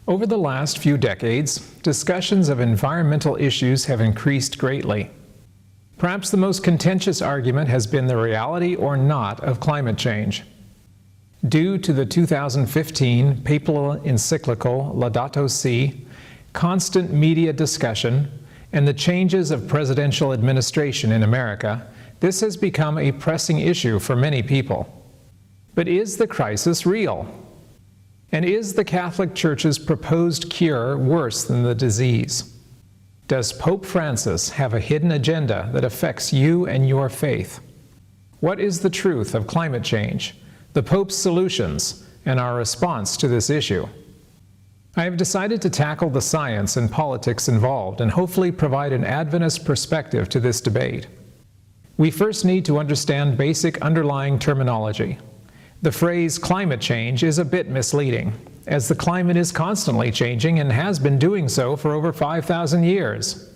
Over the last few decades, discussions of environmental issues have increased greatly. Perhaps the most contentious argument has been the reality or not of climate change. Due to the 2015 papal encyclical Laudato Si, constant media discussion, and the changes of presidential administration in America, this has become a pressing issue for many people. But is the crisis real? And is the Catholic Church's proposed cure worse than the disease? Does Pope Francis have a hidden agenda that affects you and your faith? What is the truth of climate change, the Pope's solutions, and our response to this issue? I have decided to tackle the science and politics involved and hopefully provide an Adventist perspective to this debate. We first need to understand basic underlying terminology. The phrase climate change is a bit misleading, as the climate is constantly changing and has been doing so for over 5,000 years.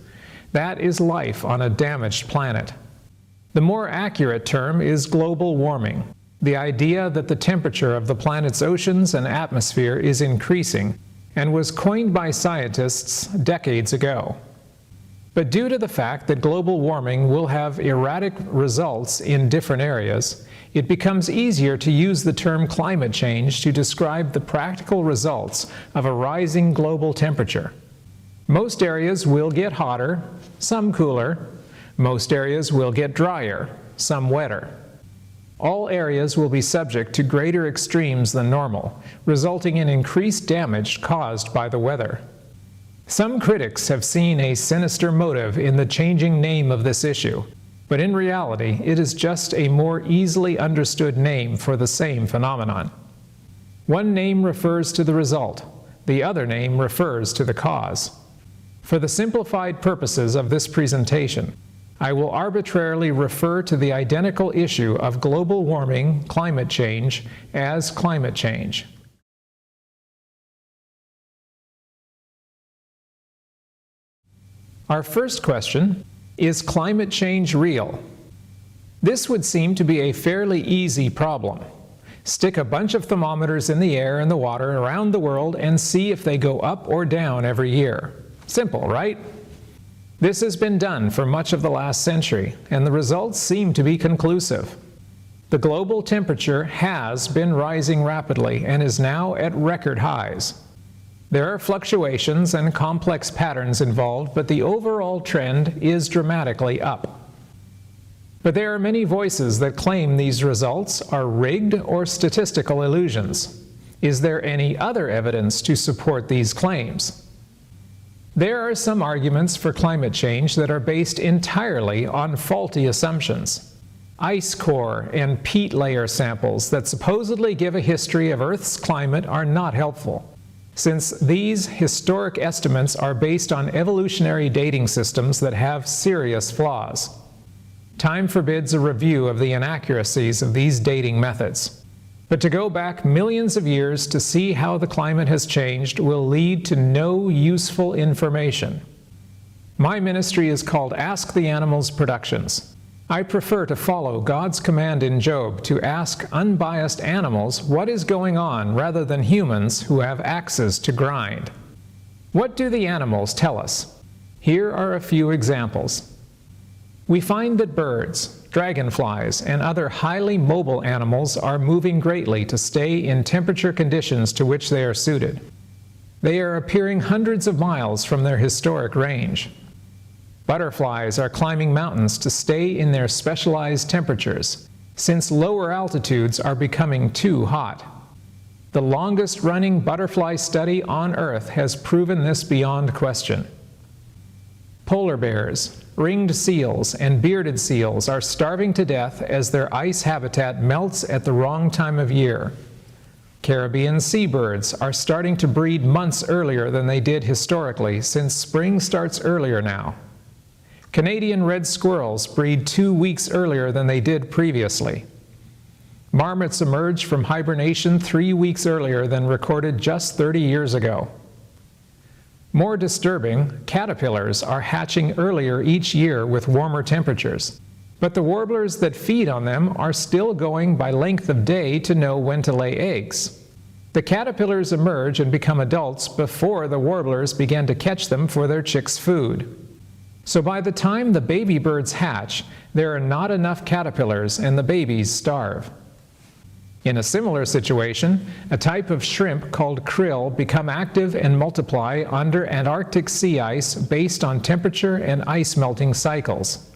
That is life on a damaged planet. The more accurate term is global warming, the idea that the temperature of the planet's oceans and atmosphere is increasing, and was coined by scientists decades ago. But due to the fact that global warming will have erratic results in different areas, it becomes easier to use the term climate change to describe the practical results of a rising global temperature. Most areas will get hotter, some cooler. Most areas will get drier, some wetter. All areas will be subject to greater extremes than normal, resulting in increased damage caused by the weather. Some critics have seen a sinister motive in the changing name of this issue, but in reality, it is just a more easily understood name for the same phenomenon. One name refers to the result, the other name refers to the cause. For the simplified purposes of this presentation, I will arbitrarily refer to the identical issue of global warming, climate change, as climate change. Our first question: is climate change real? This would seem to be a fairly easy problem. Stick a bunch of thermometers in the air and the water around the world and see if they go up or down every year. Simple, right? This has been done for much of the last century, and the results seem to be conclusive. The global temperature has been rising rapidly and is now at record highs. There are fluctuations and complex patterns involved, but the overall trend is dramatically up. But there are many voices that claim these results are rigged or statistical illusions. Is there any other evidence to support these claims? There are some arguments for climate change that are based entirely on faulty assumptions. Ice core and peat layer samples that supposedly give a history of Earth's climate are not helpful, since these historic estimates are based on evolutionary dating systems that have serious flaws. Time forbids a review of the inaccuracies of these dating methods. But to go back millions of years to see how the climate has changed will lead to no useful information. My ministry is called Ask the Animals Productions. I prefer to follow God's command in Job to ask unbiased animals what is going on rather than humans who have axes to grind. What do the animals tell us? Here are a few examples. We find that birds, dragonflies, and other highly mobile animals are moving greatly to stay in temperature conditions to which they are suited. They are appearing hundreds of miles from their historic range. Butterflies are climbing mountains to stay in their specialized temperatures, since lower altitudes are becoming too hot. The longest-running butterfly study on Earth has proven this beyond question. Polar bears, ringed seals, and bearded seals are starving to death as their ice habitat melts at the wrong time of year. Caribbean seabirds are starting to breed months earlier than they did historically, since spring starts earlier now. Canadian red squirrels breed 2 weeks earlier than they did previously. Marmots emerge from hibernation 3 weeks earlier than recorded just 30 years ago. More disturbing, caterpillars are hatching earlier each year with warmer temperatures, but the warblers that feed on them are still going by length of day to know when to lay eggs. The caterpillars emerge and become adults before the warblers begin to catch them for their chicks' food. So by the time the baby birds hatch, there are not enough caterpillars and the babies starve. In a similar situation, a type of shrimp called krill become active and multiply under Antarctic sea ice based on temperature and ice melting cycles.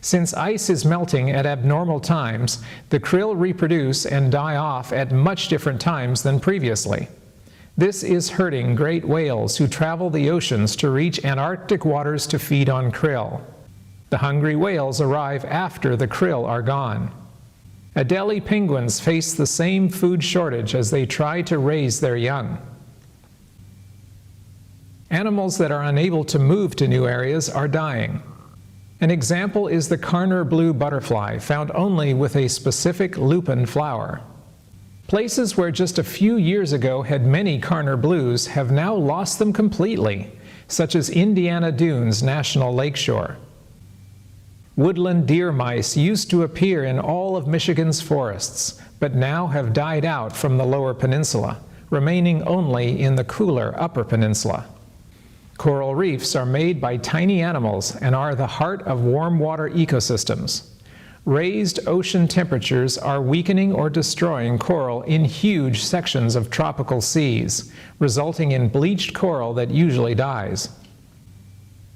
Since ice is melting at abnormal times, the krill reproduce and die off at much different times than previously. This is hurting great whales who travel the oceans to reach Antarctic waters to feed on krill. The hungry whales arrive after the krill are gone. Adelie penguins face the same food shortage as they try to raise their young. Animals that are unable to move to new areas are dying. An example is the Carner blue butterfly, found only with a specific lupin flower. Places where just a few years ago had many Carner blues have now lost them completely, such as Indiana Dunes National Lakeshore. Woodland deer mice used to appear in all of Michigan's forests, but now have died out from the lower peninsula, remaining only in the cooler upper peninsula. Coral reefs are made by tiny animals and are the heart of warm water ecosystems. Raised ocean temperatures are weakening or destroying coral in huge sections of tropical seas, resulting in bleached coral that usually dies.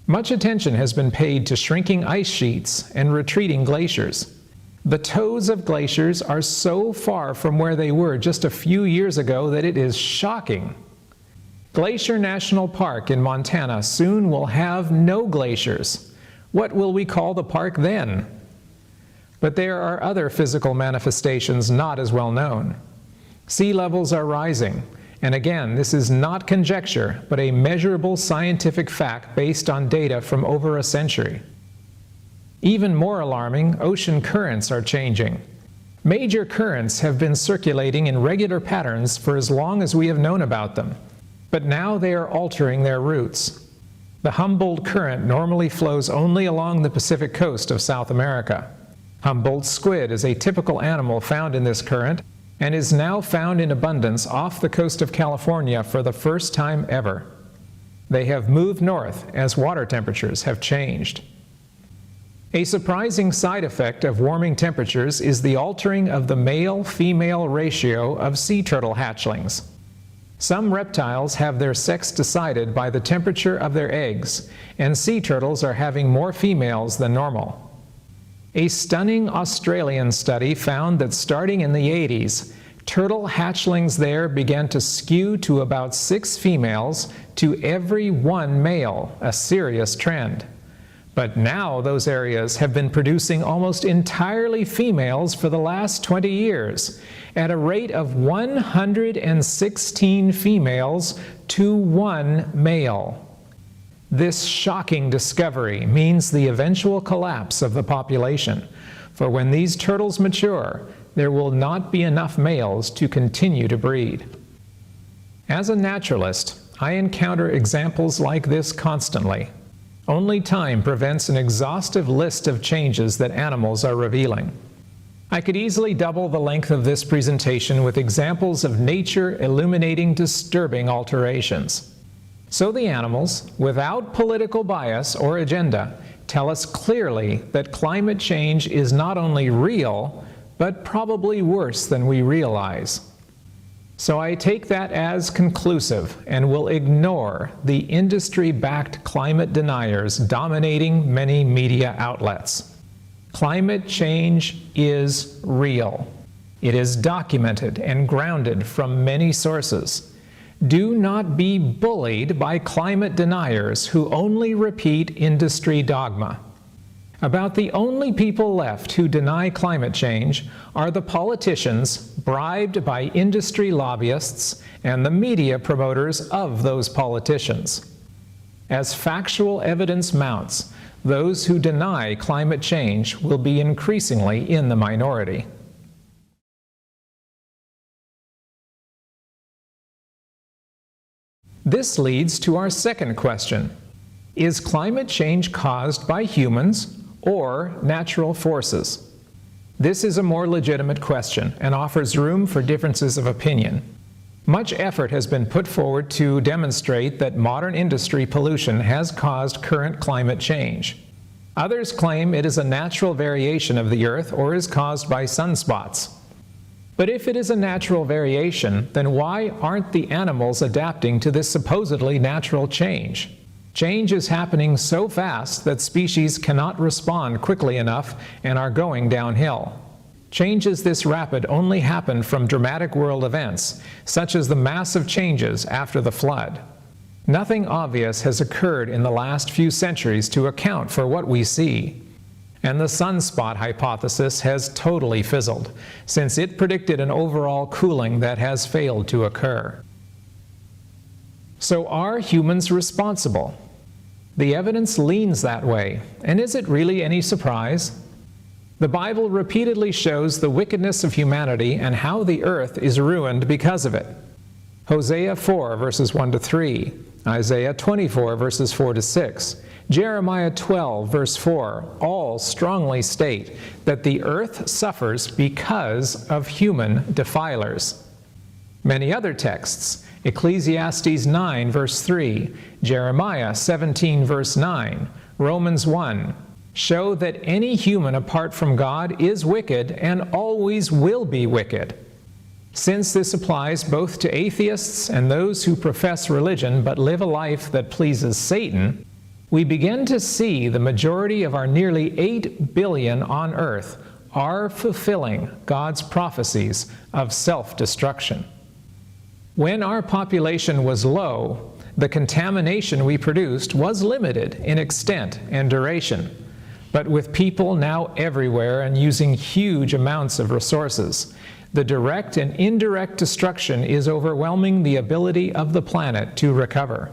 Much attention has been paid to shrinking ice sheets and retreating glaciers. The toes of glaciers are so far from where they were just a few years ago that it is shocking. Glacier National Park in Montana soon will have no glaciers. What will we call the park then? But there are other physical manifestations not as well known. Sea levels are rising, and again, this is not conjecture, but a measurable scientific fact based on data from over a century. Even more alarming, ocean currents are changing. Major currents have been circulating in regular patterns for as long as we have known about them. But now they are altering their routes. The Humboldt Current normally flows only along the Pacific coast of South America. Humboldt squid is a typical animal found in this current and is now found in abundance off the coast of California for the first time ever. They have moved north as water temperatures have changed. A surprising side effect of warming temperatures is the altering of the male-female ratio of sea turtle hatchlings. Some reptiles have their sex decided by the temperature of their eggs, and sea turtles are having more females than normal. A stunning Australian study found that starting in the 80s, turtle hatchlings there began to skew to about 6 females to every 1 male, a serious trend. But now those areas have been producing almost entirely females for the last 20 years, at a rate of 116 females to 1 male. This shocking discovery means the eventual collapse of the population, for when these turtles mature, there will not be enough males to continue to breed. As a naturalist, I encounter examples like this constantly. Only time prevents an exhaustive list of changes that animals are revealing. I could easily double the length of this presentation with examples of nature illuminating disturbing alterations. So the animals, without political bias or agenda, tell us clearly that climate change is not only real, but probably worse than we realize. So I take that as conclusive and will ignore the industry-backed climate deniers dominating many media outlets. Climate change is real. It is documented and grounded from many sources. Do not be bullied by climate deniers who only repeat industry dogma. About the only people left who deny climate change are the politicians bribed by industry lobbyists and the media promoters of those politicians. As factual evidence mounts, those who deny climate change will be increasingly in the minority. This leads to our second question. Is climate change caused by humans or natural forces? This is a more legitimate question and offers room for differences of opinion. Much effort has been put forward to demonstrate that modern industry pollution has caused current climate change. Others claim it is a natural variation of the Earth or is caused by sunspots. But if it is a natural variation, then why aren't the animals adapting to this supposedly natural change? Change is happening so fast that species cannot respond quickly enough and are going downhill. Changes this rapid only happen from dramatic world events, such as the massive changes after the flood. Nothing obvious has occurred in the last few centuries to account for what we see. And the sunspot hypothesis has totally fizzled, since it predicted an overall cooling that has failed to occur. So are humans responsible? The evidence leans that way, and is it really any surprise? The Bible repeatedly shows the wickedness of humanity and how the earth is ruined because of it. Hosea 4 verses 1 to 3, Isaiah 24 verses 4 to 6, Jeremiah 12 verse 4 all strongly state that the earth suffers because of human defilers. Many other texts, Ecclesiastes 9 verse 3, Jeremiah 17 verse 9, Romans 1, show that any human apart from God is wicked and always will be wicked. Since this applies both to atheists and those who profess religion but live a life that pleases Satan, we begin to see the majority of our nearly 8 billion on earth are fulfilling God's prophecies of self-destruction. When our population was low, the contamination we produced was limited in extent and duration. But with people now everywhere and using huge amounts of resources, the direct and indirect destruction is overwhelming the ability of the planet to recover.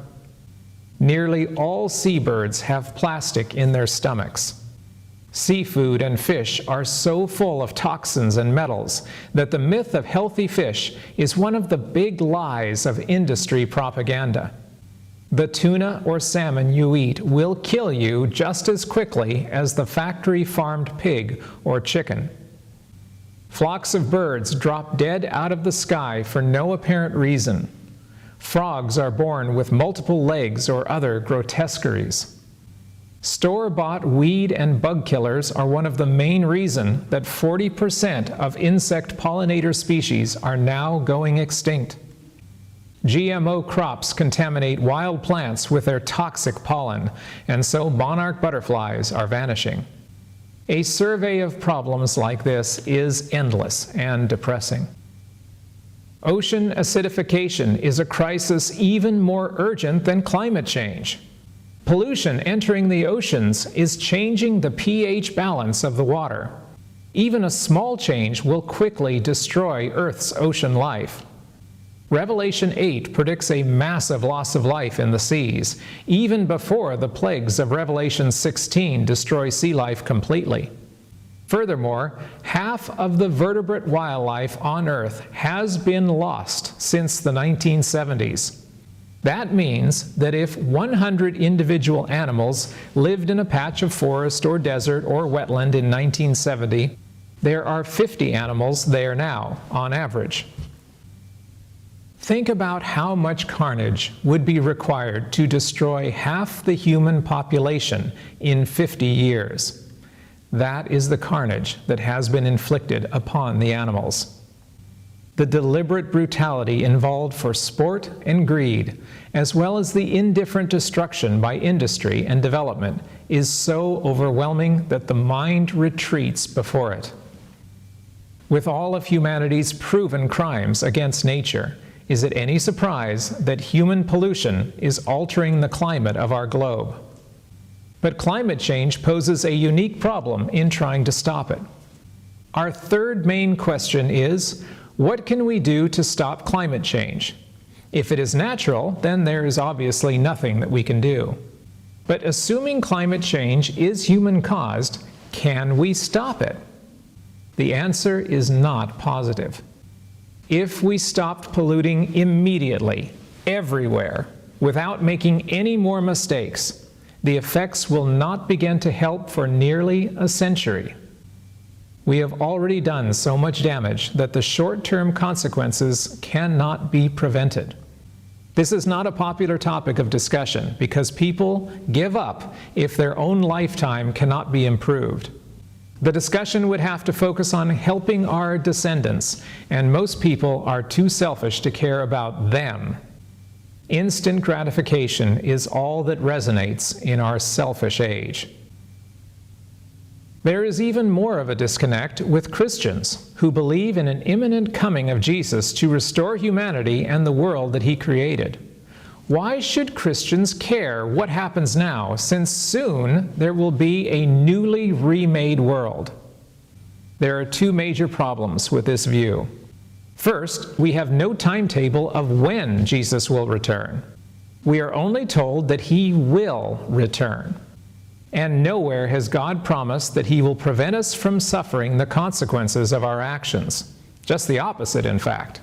Nearly all seabirds have plastic in their stomachs. Seafood and fish are so full of toxins and metals that the myth of healthy fish is one of the big lies of industry propaganda. The tuna or salmon you eat will kill you just as quickly as the factory-farmed pig or chicken. Flocks of birds drop dead out of the sky for no apparent reason. Frogs are born with multiple legs or other grotesqueries. Store-bought weed and bug killers are one of the main reasons that 40% of insect pollinator species are now going extinct. GMO crops contaminate wild plants with their toxic pollen, and so monarch butterflies are vanishing. A survey of problems like this is endless and depressing. Ocean acidification is a crisis even more urgent than climate change. Pollution entering the oceans is changing the pH balance of the water. Even a small change will quickly destroy Earth's ocean life. Revelation 8 predicts a massive loss of life in the seas, even before the plagues of Revelation 16 destroy sea life completely. Furthermore, half of the vertebrate wildlife on Earth has been lost since the 1970s. That means that if 100 individual animals lived in a patch of forest or desert or wetland in 1970, there are 50 animals there now, on average. Think about how much carnage would be required to destroy half the human population in 50 years. That is the carnage that has been inflicted upon the animals. The deliberate brutality involved for sport and greed, as well as the indifferent destruction by industry and development, is so overwhelming that the mind retreats before it. With all of humanity's proven crimes against nature, is it any surprise that human pollution is altering the climate of our globe? But climate change poses a unique problem in trying to stop it. Our third main question is, what can we do to stop climate change? If it is natural, then there is obviously nothing that we can do. But assuming climate change is human-caused, can we stop it? The answer is not positive. If we stopped polluting immediately, everywhere, without making any more mistakes, the effects will not begin to help for nearly a century. We have already done so much damage that the short-term consequences cannot be prevented. This is not a popular topic of discussion because people give up if their own lifetime cannot be improved. The discussion would have to focus on helping our descendants, and most people are too selfish to care about them. Instant gratification is all that resonates in our selfish age. There is even more of a disconnect with Christians who believe in an imminent coming of Jesus to restore humanity and the world that He created. Why should Christians care what happens now, since soon there will be a newly remade world? There are two major problems with this view. First, we have no timetable of when Jesus will return. We are only told that He will return. And nowhere has God promised that He will prevent us from suffering the consequences of our actions. Just the opposite, in fact.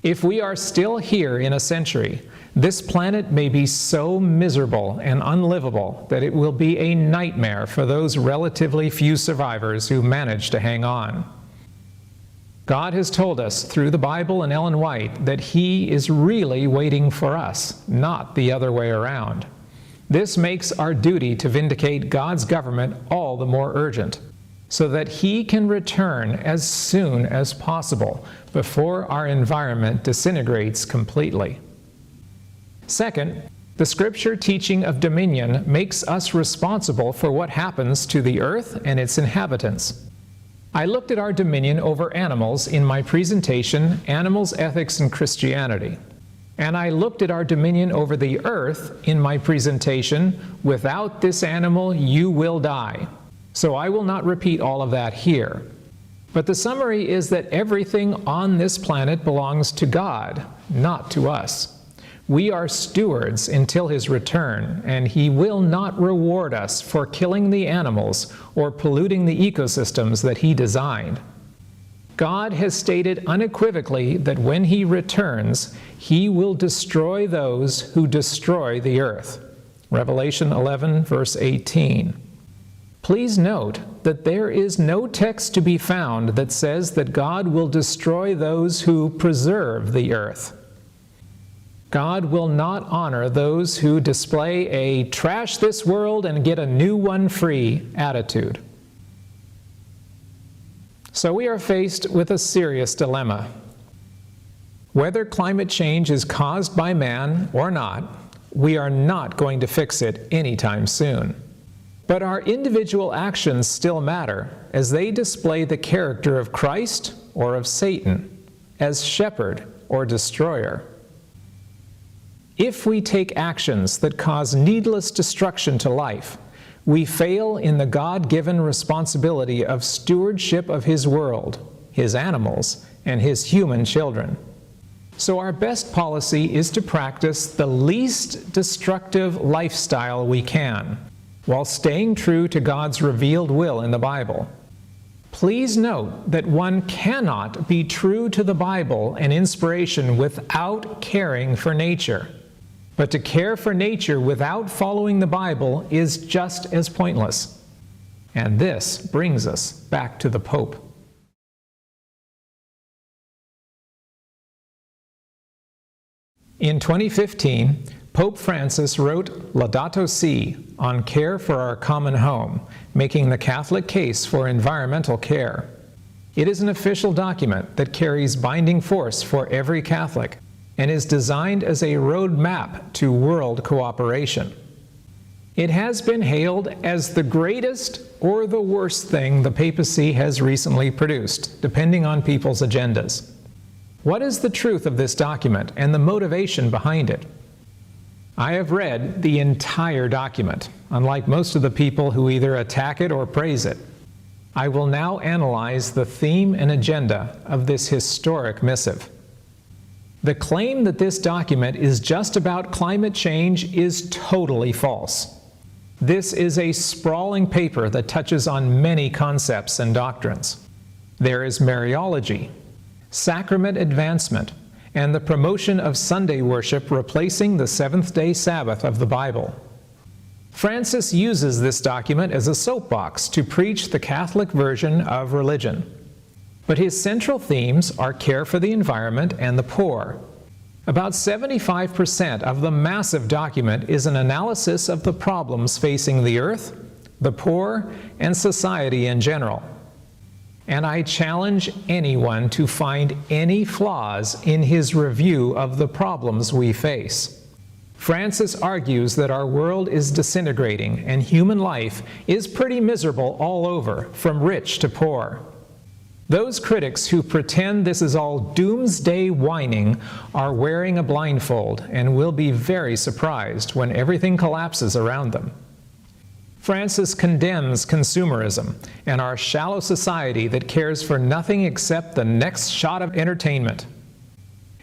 If we are still here in a century, this planet may be so miserable and unlivable that it will be a nightmare for those relatively few survivors who manage to hang on. God has told us through the Bible and Ellen White that He is really waiting for us, not the other way around. This makes our duty to vindicate God's government all the more urgent, so that He can return as soon as possible before our environment disintegrates completely. Second, the Scripture teaching of dominion makes us responsible for what happens to the earth and its inhabitants. I looked at our dominion over animals in my presentation, Animals, Ethics, and Christianity. And I looked at our dominion over the earth in my presentation, Without this animal you will die. So I will not repeat all of that here. But the summary is that everything on this planet belongs to God, not to us. We are stewards until His return, and He will not reward us for killing the animals or polluting the ecosystems that He designed. God has stated unequivocally that when He returns, He will destroy those who destroy the earth. Revelation 11, verse 18. Please note that there is no text to be found that says that God will destroy those who preserve the earth. God will not honor those who display a trash this world and get a new one free attitude. So we are faced with a serious dilemma. Whether climate change is caused by man or not, we are not going to fix it anytime soon. But our individual actions still matter, as they display the character of Christ or of Satan, as shepherd or destroyer. If we take actions that cause needless destruction to life, we fail in the God-given responsibility of stewardship of His world, His animals, and His human children. So our best policy is to practice the least destructive lifestyle we can, while staying true to God's revealed will in the Bible. Please note that one cannot be true to the Bible and inspiration without caring for nature. But to care for nature without following the Bible is just as pointless. And this brings us back to the Pope. In 2015, Pope Francis wrote Laudato Si on care for our common home, making the Catholic case for environmental care. It is an official document that carries binding force for every Catholic, and is designed as a roadmap to world cooperation. It has been hailed as the greatest or the worst thing the Papacy has recently produced, depending on people's agendas. What is the truth of this document and the motivation behind it? I have read the entire document, unlike most of the people who either attack it or praise it. I will now analyze the theme and agenda of this historic missive. The claim that this document is just about climate change is totally false. This is a sprawling paper that touches on many concepts and doctrines. There is Mariology, sacrament advancement, and the promotion of Sunday worship replacing the seventh-day Sabbath of the Bible. Francis uses this document as a soapbox to preach the Catholic version of religion. But his central themes are care for the environment and the poor. About 75% of the massive document is an analysis of the problems facing the earth, the poor, and society in general. And I challenge anyone to find any flaws in his review of the problems we face. Francis argues that our world is disintegrating and human life is pretty miserable all over, from rich to poor. Those critics who pretend this is all doomsday whining are wearing a blindfold and will be very surprised when everything collapses around them. Francis condemns consumerism and our shallow society that cares for nothing except the next shot of entertainment.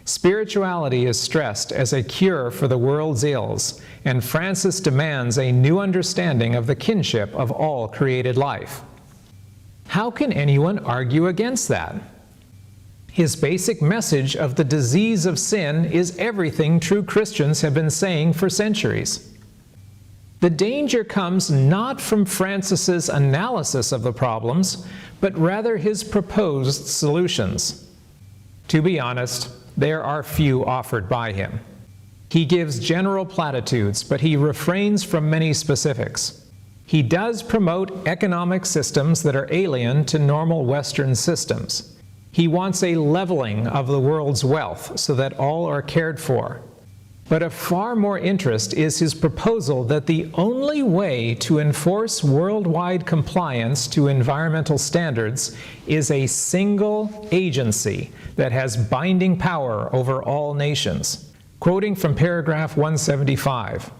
Spirituality is stressed as a cure for the world's ills, and Francis demands a new understanding of the kinship of all created life. How can anyone argue against that? His basic message of the disease of sin is everything true Christians have been saying for centuries. The danger comes not from Francis's analysis of the problems, but rather his proposed solutions. To be honest, there are few offered by him. He gives general platitudes, but he refrains from many specifics. He does promote economic systems that are alien to normal Western systems. He wants a leveling of the world's wealth so that all are cared for. But of far more interest is his proposal that the only way to enforce worldwide compliance to environmental standards is a single agency that has binding power over all nations. Quoting from paragraph 175,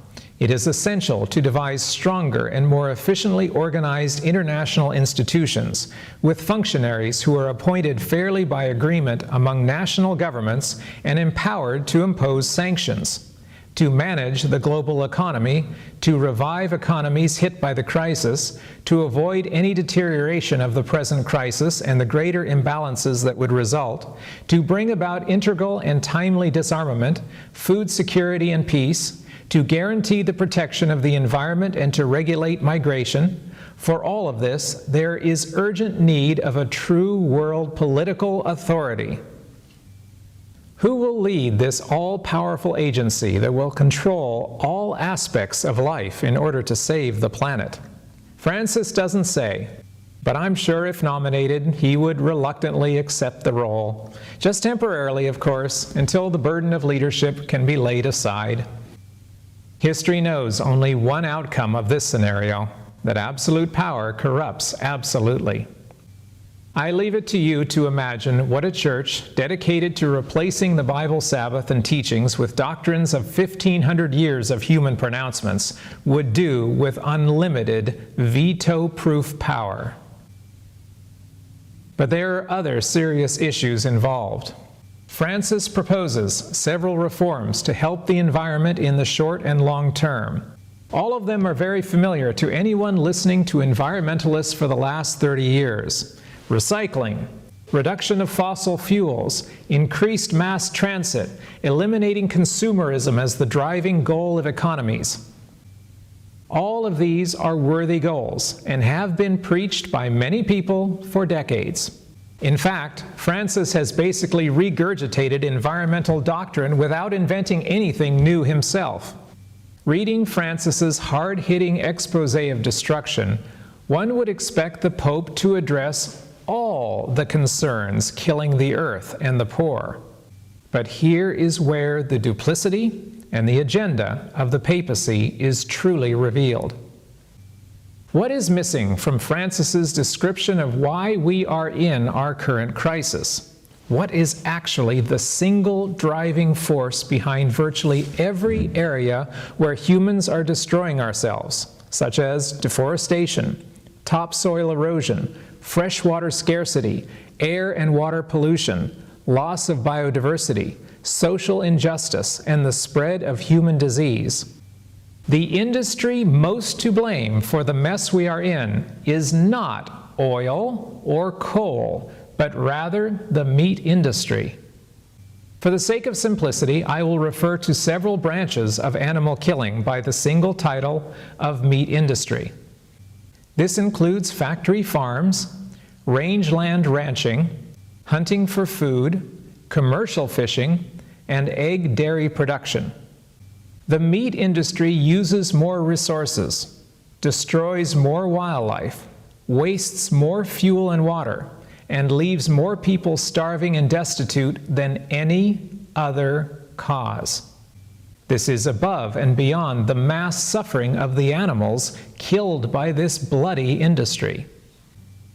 "It is essential to devise stronger and more efficiently organized international institutions with functionaries who are appointed fairly by agreement among national governments and empowered to impose sanctions, to manage the global economy, to revive economies hit by the crisis, to avoid any deterioration of the present crisis and the greater imbalances that would result, to bring about integral and timely disarmament, food security and peace, to guarantee the protection of the environment and to regulate migration. For all of this, there is urgent need of a true world political authority." Who will lead this all-powerful agency that will control all aspects of life in order to save the planet? Francis doesn't say, but I'm sure if nominated, he would reluctantly accept the role. Just temporarily, of course, until the burden of leadership can be laid aside. History knows only one outcome of this scenario, that absolute power corrupts absolutely. I leave it to you to imagine what a church dedicated to replacing the Bible Sabbath and teachings with doctrines of 1,500 years of human pronouncements would do with unlimited veto-proof power. But there are other serious issues involved. Francis proposes several reforms to help the environment in the short and long term. All of them are very familiar to anyone listening to environmentalists for the last 30 years. Recycling, reduction of fossil fuels, increased mass transit, eliminating consumerism as the driving goal of economies. All of these are worthy goals and have been preached by many people for decades. In fact, Francis has basically regurgitated environmental doctrine without inventing anything new himself. Reading Francis's hard-hitting exposé of destruction, one would expect the Pope to address all the concerns killing the earth and the poor. But here is where the duplicity and the agenda of the papacy is truly revealed. What is missing from Francis's description of why we are in our current crisis? What is actually the single driving force behind virtually every area where humans are destroying ourselves, such as deforestation, topsoil erosion, freshwater scarcity, air and water pollution, loss of biodiversity, social injustice, and the spread of human disease? The industry most to blame for the mess we are in is not oil or coal, but rather the meat industry. For the sake of simplicity, I will refer to several branches of animal killing by the single title of meat industry. This includes factory farms, rangeland ranching, hunting for food, commercial fishing, and egg dairy production. The meat industry uses more resources, destroys more wildlife, wastes more fuel and water, and leaves more people starving and destitute than any other cause. This is above and beyond the mass suffering of the animals killed by this bloody industry.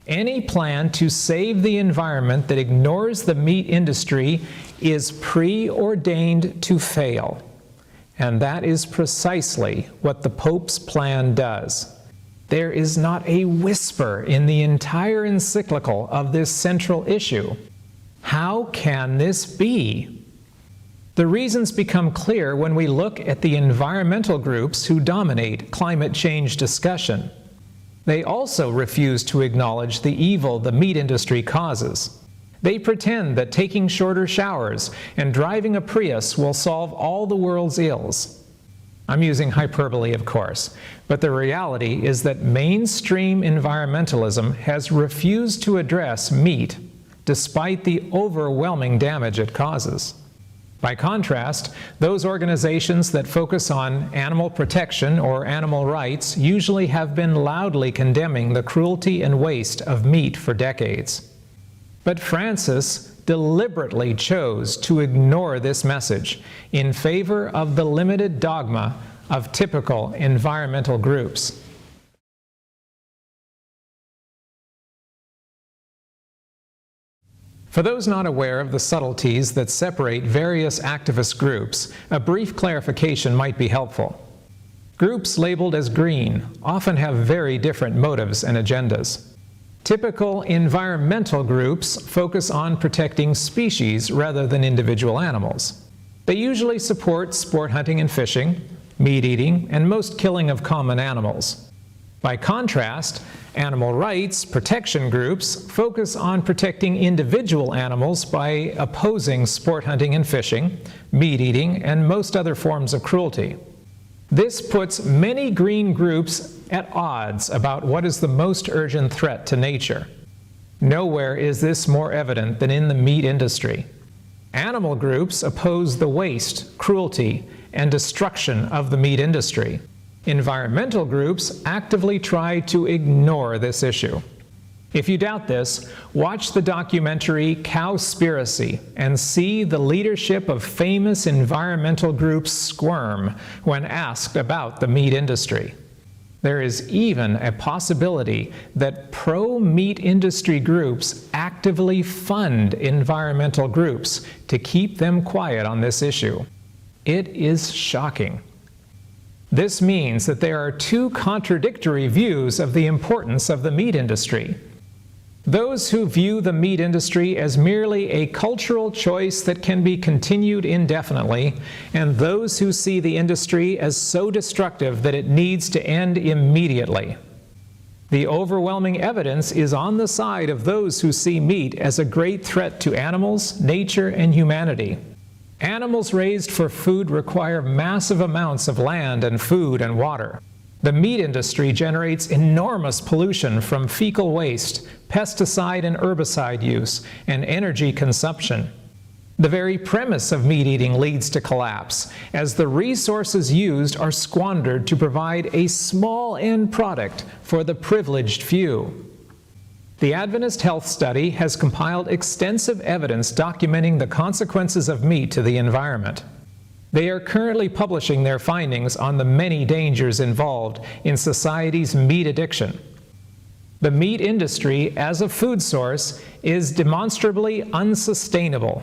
Any plan to save the environment that ignores the meat industry is preordained to fail. And that is precisely what the Pope's plan does. There is not a whisper in the entire encyclical of this central issue. How can this be? The reasons become clear when we look at the environmental groups who dominate climate change discussion. They also refuse to acknowledge the evil the meat industry causes. They pretend that taking shorter showers and driving a Prius will solve all the world's ills. I'm using hyperbole, of course, but the reality is that mainstream environmentalism has refused to address meat despite the overwhelming damage it causes. By contrast, those organizations that focus on animal protection or animal rights usually have been loudly condemning the cruelty and waste of meat for decades. But Francis deliberately chose to ignore this message in favor of the limited dogma of typical environmental groups. For those not aware of the subtleties that separate various activist groups, a brief clarification might be helpful. Groups labeled as green often have very different motives and agendas. Typical environmental groups focus on protecting species rather than individual animals. They usually support sport hunting and fishing, meat eating, and most killing of common animals. By contrast, animal rights protection groups focus on protecting individual animals by opposing sport hunting and fishing, meat eating, and most other forms of cruelty. This puts many green groups at odds about what is the most urgent threat to nature. Nowhere is this more evident than in the meat industry. Animal groups oppose the waste, cruelty, and destruction of the meat industry. Environmental groups actively try to ignore this issue. If you doubt this, watch the documentary Cowspiracy and see the leadership of famous environmental groups squirm when asked about the meat industry. There is even a possibility that pro-meat industry groups actively fund environmental groups to keep them quiet on this issue. It is shocking. This means that there are two contradictory views of the importance of the meat industry. Those who view the meat industry as merely a cultural choice that can be continued indefinitely, and those who see the industry as so destructive that it needs to end immediately. The overwhelming evidence is on the side of those who see meat as a great threat to animals, nature, and humanity. Animals raised for food require massive amounts of land and food and water. The meat industry generates enormous pollution from fecal waste, pesticide and herbicide use, and energy consumption. The very premise of meat eating leads to collapse, as the resources used are squandered to provide a small end product for the privileged few. The Adventist Health Study has compiled extensive evidence documenting the consequences of meat to the environment. They are currently publishing their findings on the many dangers involved in society's meat addiction. The meat industry as a food source is demonstrably unsustainable.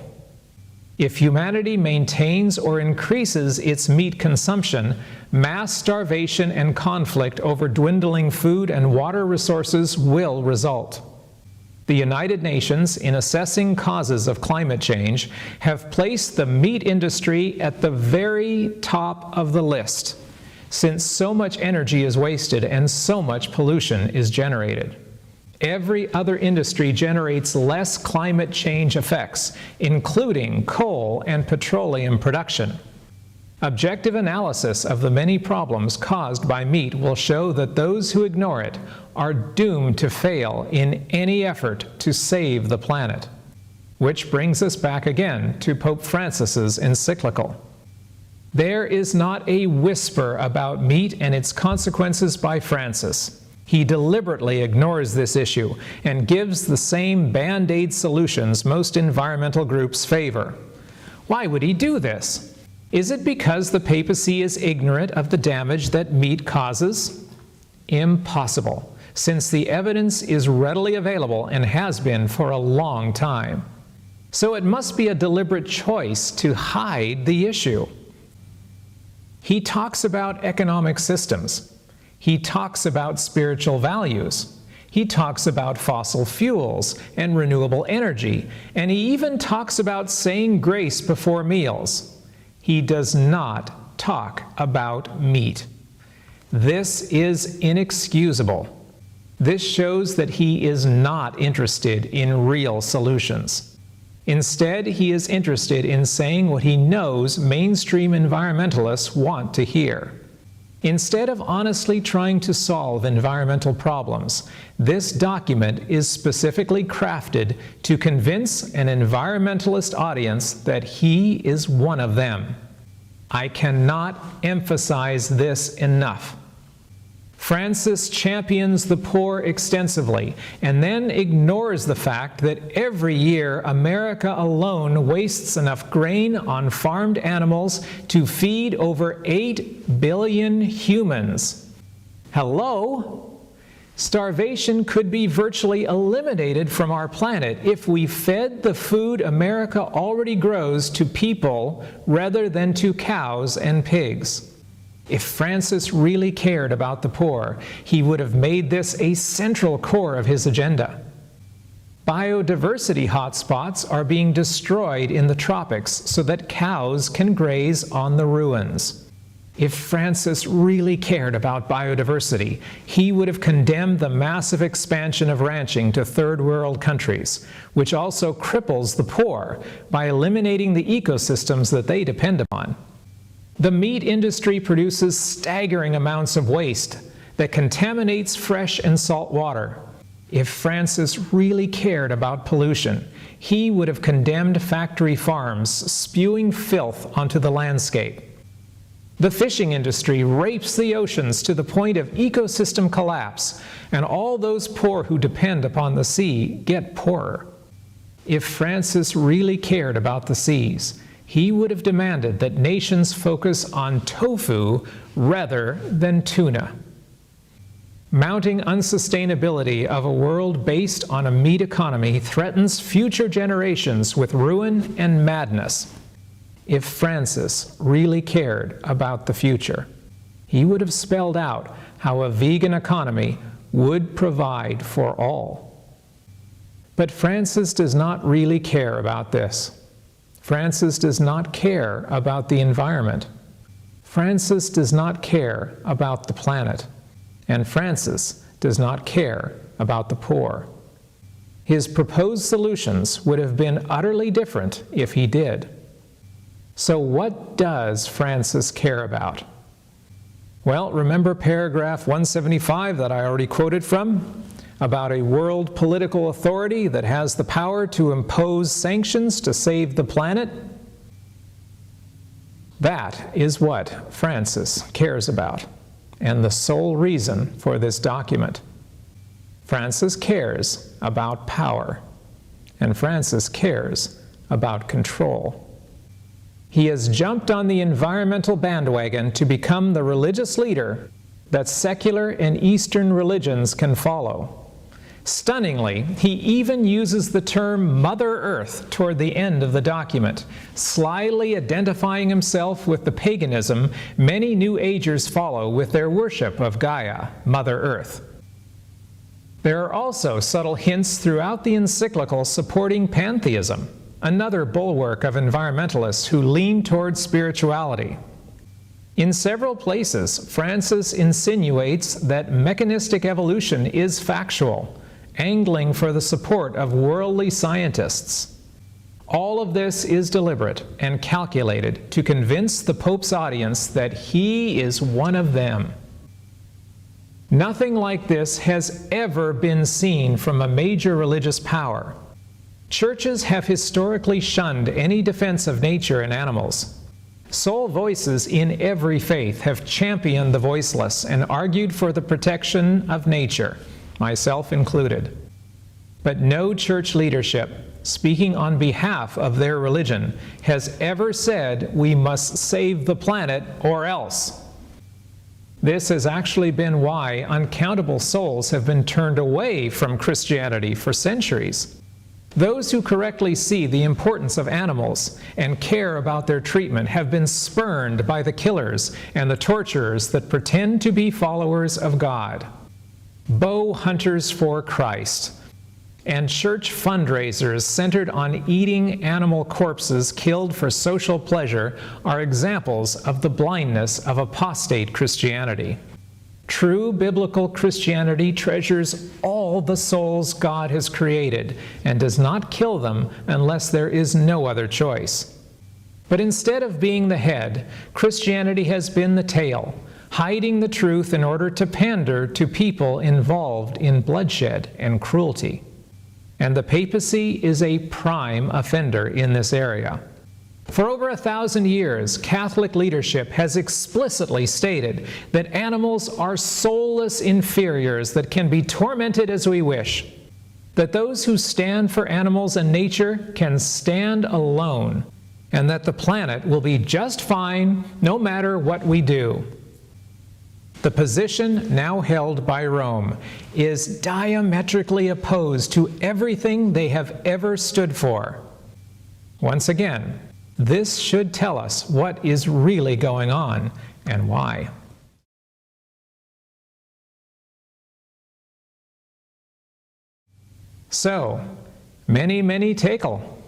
If humanity maintains or increases its meat consumption, mass starvation and conflict over dwindling food and water resources will result. The United Nations, in assessing causes of climate change, have placed the meat industry at the very top of the list, since so much energy is wasted and so much pollution is generated. Every other industry generates less climate change effects, including coal and petroleum production. Objective analysis of the many problems caused by meat will show that those who ignore it are doomed to fail in any effort to save the planet. Which brings us back again to Pope Francis's encyclical. There is not a whisper about meat and its consequences by Francis. He deliberately ignores this issue and gives the same band-aid solutions most environmental groups favor. Why would he do this? Is it because the papacy is ignorant of the damage that meat causes? Impossible, since the evidence is readily available and has been for a long time. So it must be a deliberate choice to hide the issue. He talks about economic systems. He talks about spiritual values. He talks about fossil fuels and renewable energy, and he even talks about saying grace before meals. He does not talk about meat. This is inexcusable. This shows that he is not interested in real solutions. Instead, he is interested in saying what he knows mainstream environmentalists want to hear. Instead of honestly trying to solve environmental problems, this document is specifically crafted to convince an environmentalist audience that he is one of them. I cannot emphasize this enough. Francis champions the poor extensively and then ignores the fact that every year America alone wastes enough grain on farmed animals to feed over 8 billion humans. Hello? Starvation could be virtually eliminated from our planet if we fed the food America already grows to people rather than to cows and pigs. If Francis really cared about the poor, he would have made this a central core of his agenda. Biodiversity hotspots are being destroyed in the tropics so that cows can graze on the ruins. If Francis really cared about biodiversity, he would have condemned the massive expansion of ranching to third world countries, which also cripples the poor by eliminating the ecosystems that they depend upon. The meat industry produces staggering amounts of waste that contaminates fresh and salt water. If Francis really cared about pollution, he would have condemned factory farms spewing filth onto the landscape. The fishing industry rapes the oceans to the point of ecosystem collapse, and all those poor who depend upon the sea get poorer. If Francis really cared about the seas, he would have demanded that nations focus on tofu rather than tuna. Mounting unsustainability of a world based on a meat economy threatens future generations with ruin and madness. If Francis really cared about the future, he would have spelled out how a vegan economy would provide for all. But Francis does not really care about this. Francis does not care about the environment. Francis does not care about the planet. And Francis does not care about the poor. His proposed solutions would have been utterly different if he did. So what does Francis care about? Well, remember paragraph 175 that I already quoted from? About a world political authority that has the power to impose sanctions to save the planet? That is what Francis cares about, and the sole reason for this document. Francis cares about power, and Francis cares about control. He has jumped on the environmental bandwagon to become the religious leader that secular and Eastern religions can follow. Stunningly, he even uses the term Mother Earth toward the end of the document, slyly identifying himself with the paganism many New Agers follow with their worship of Gaia, Mother Earth. There are also subtle hints throughout the encyclical supporting pantheism, another bulwark of environmentalists who lean toward spirituality. In several places, Francis insinuates that mechanistic evolution is factual, angling for the support of worldly scientists. All of this is deliberate and calculated to convince the Pope's audience that he is one of them. Nothing like this has ever been seen from a major religious power. Churches have historically shunned any defense of nature and animals. Sole voices in every faith have championed the voiceless and argued for the protection of nature, myself included. But no church leadership, speaking on behalf of their religion, has ever said we must save the planet or else. This has actually been why uncountable souls have been turned away from Christianity for centuries. Those who correctly see the importance of animals and care about their treatment have been spurned by the killers and the torturers that pretend to be followers of God. Bow hunters for Christ and church fundraisers centered on eating animal corpses killed for social pleasure are examples of the blindness of apostate Christianity. True biblical Christianity treasures all the souls God has created and does not kill them unless there is no other choice. But instead of being the head, Christianity has been the tail, hiding the truth in order to pander to people involved in bloodshed and cruelty. And the papacy is a prime offender in this area. For over 1,000 years, Catholic leadership has explicitly stated that animals are soulless inferiors that can be tormented as we wish, that those who stand for animals and nature can stand alone, and that the planet will be just fine no matter what we do. The position now held by Rome is diametrically opposed to everything they have ever stood for. Once again, this should tell us what is really going on and why. So, Mene, Tekel.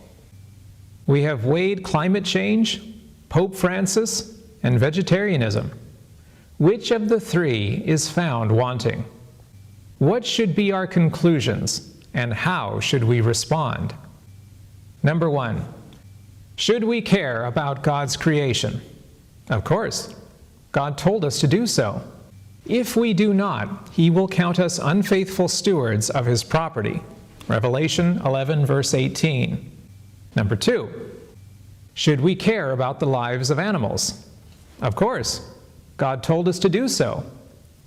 We have weighed climate change, Pope Francis, and vegetarianism. Which of the three is found wanting? What should be our conclusions, and how should we respond? Number 1. Should we care about God's creation? Of course. God told us to do so. If we do not, He will count us unfaithful stewards of His property. Revelation 11, verse 18. Number 2. Should we care about the lives of animals? Of course. God told us to do so.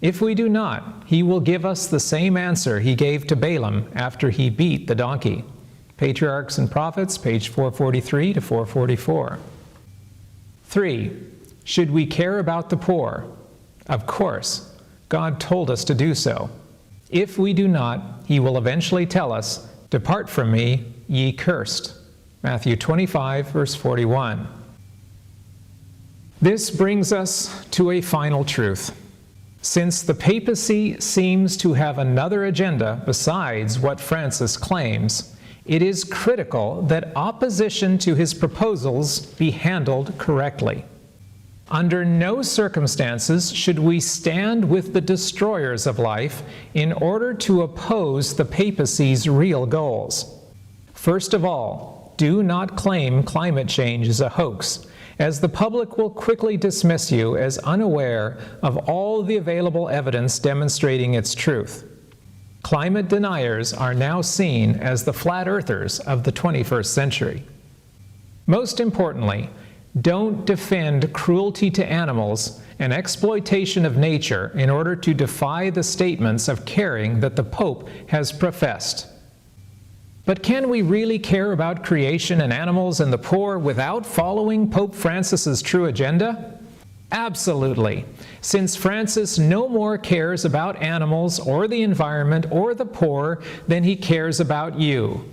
If we do not, He will give us the same answer He gave to Balaam after he beat the donkey. Patriarchs and Prophets, page 443 to 444. 3. Should we care about the poor? Of course. God told us to do so. If we do not, He will eventually tell us, "Depart from me, ye cursed." Matthew 25, verse 41. This brings us to a final truth. Since the papacy seems to have another agenda besides what Francis claims, it is critical that opposition to his proposals be handled correctly. Under no circumstances should we stand with the destroyers of life in order to oppose the papacy's real goals. First of all, do not claim climate change is a hoax, as the public will quickly dismiss you as unaware of all the available evidence demonstrating its truth. Climate deniers are now seen as the flat earthers of the 21st century. Most importantly, don't defend cruelty to animals and exploitation of nature in order to defy the statements of caring that the Pope has professed. But can we really care about creation and animals and the poor without following Pope Francis's true agenda? Absolutely, since Francis no more cares about animals or the environment or the poor than he cares about you,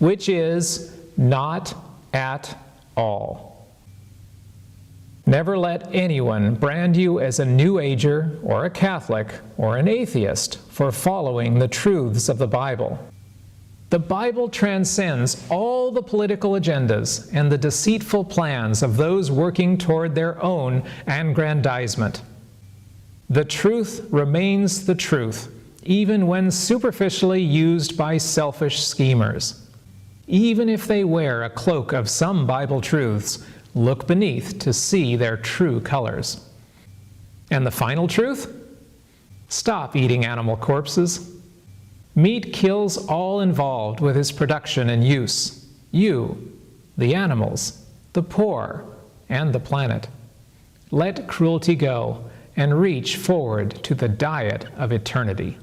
which is not at all. Never let anyone brand you as a New Ager or a Catholic or an atheist for following the truths of the Bible. The Bible transcends all the political agendas and the deceitful plans of those working toward their own aggrandizement. The truth remains the truth, even when superficially used by selfish schemers. Even if they wear a cloak of some Bible truths, look beneath to see their true colors. And the final truth? Stop eating animal corpses. Meat kills all involved with its production and use. You, the animals, the poor, and the planet. Let cruelty go and reach forward to the diet of eternity.